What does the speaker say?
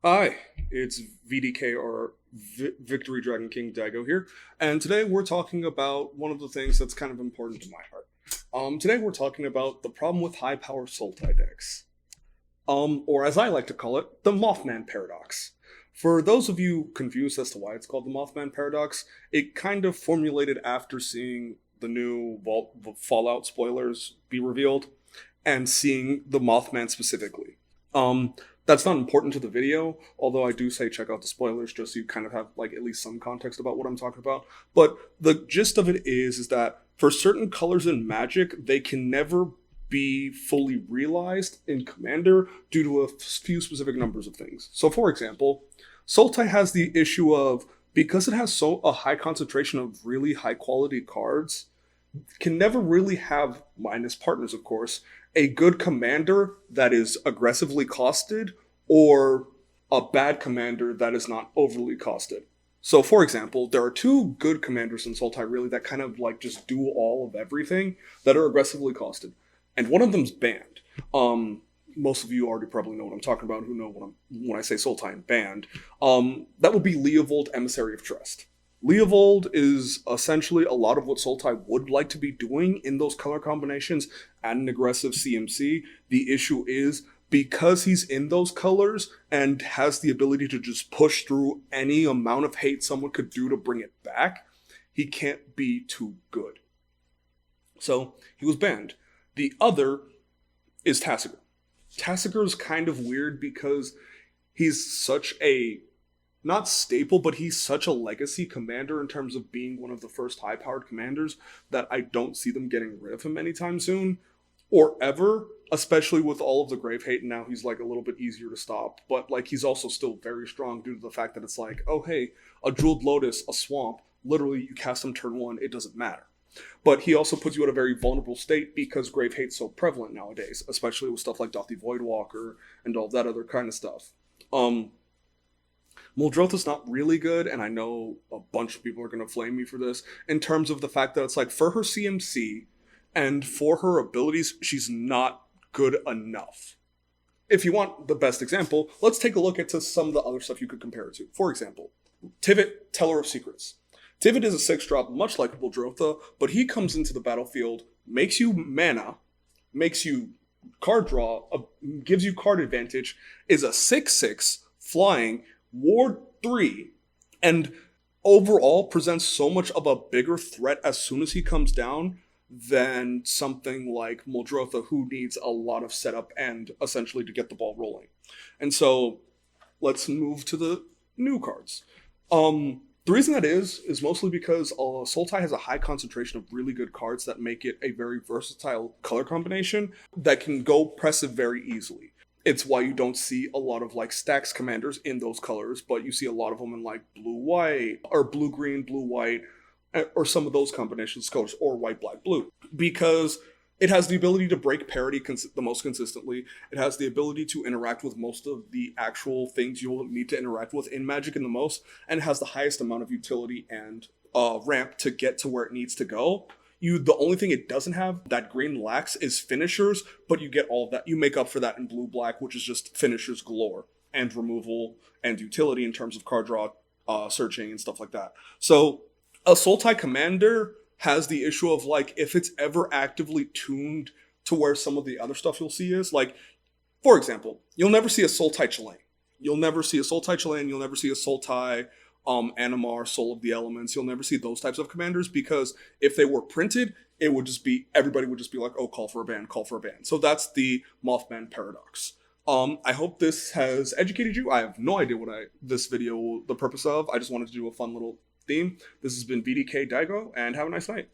Hi, it's VDK or Victory Dragon King Daigo here, and today we're talking about one of the things that's kind of important to my heart. Today we're talking about the problem with high power Sultai decks, or as I like to call it, the Mothman Paradox. For those of you confused as to why it's called the Mothman Paradox, it kind of formulated after seeing the new Fallout spoilers be revealed and seeing the Mothman specifically. That's not important to the video, although I do say check out the spoilers just so you kind of have like at least some context about what I'm talking about. But the gist of it is that for certain colors in Magic, they can never be fully realized in Commander due to a few specific numbers of things. So for example, Sultai has the issue of because it has a high concentration of really high quality cards, can never really have, minus partners of course, a good commander that is aggressively costed or a bad commander that is not overly costed. So for example, there are two good commanders in Sultai really that kind of like just do all of everything that are aggressively costed. And one of them's banned. Most of you already probably know what I'm talking about, who know when I say Sultai and banned. That would be Leovold, Emissary of Trust. Leovold is essentially a lot of what Sultai would like to be doing in those color combinations and an aggressive CMC. The issue is because he's in those colors and has the ability to just push through any amount of hate someone could do to bring it back, he can't be too good. So he was banned. The other is Tasser. Tasser is kind of weird because he's such a not staple, but he's such a legacy commander in terms of being one of the first high-powered commanders that I don't see them getting rid of him anytime soon, or ever, especially with all of the grave hate, and now he's like a little bit easier to stop, but like he's also still very strong due to the fact that it's like, oh hey, a Jeweled Lotus, a Swamp, literally you cast him turn one, it doesn't matter. But he also puts you at a very vulnerable state because grave hate's so prevalent nowadays, especially with stuff like Dothi Voidwalker and all that other kind of stuff. Muldrotha's not really good, and I know a bunch of people are going to flame me for this, in terms of the fact that it's like, for her CMC and for her abilities, she's not good enough. If you want the best example, let's take a look at some of the other stuff you could compare it to. For example, Tivit, Teller of Secrets. Tivit is a 6-drop, much like Muldrotha, but he comes into the battlefield, makes you mana, makes you card draw, gives you card advantage, is a 6/6, flying, Ward 3, and overall presents so much of a bigger threat as soon as he comes down than something like Muldrotha, who needs a lot of setup and essentially to get the ball rolling. And so let's move to the new cards. The reason that is mostly because Sultai has a high concentration of really good cards that make it a very versatile color combination that can go pressive very easily. It's why you don't see a lot of like stacks commanders in those colors, but you see a lot of them in like blue-white or blue-green, blue-white, or some of those combinations of colors, or white-black-blue, because it has the ability to break parity the most consistently. It has the ability to interact with most of the actual things you'll need to interact with in Magic in the most, and it has the highest amount of utility and ramp to get to where it needs to go. The only thing it doesn't have that green lacks is finishers, but you get all of that. You make up for that in blue-black, which is just finishers galore and removal and utility in terms of card draw, searching, and stuff like that. So a Sultai commander has the issue of like, if it's ever actively tuned to where some of the other stuff you'll see is, like, for example, you'll never see a Sultai Chilean. You'll never see a Sultai Chilean, you'll never see a Sultai Animar, Soul of the Elements. You'll never see those types of commanders because if they were printed, it would just be, everybody would just be like, oh, call for a ban, call for a ban. So that's the Mothman Paradox. I hope this has educated you. I have no idea what this video, the purpose of. I just wanted to do a fun little theme. This has been VDK Daigo, and have a nice night.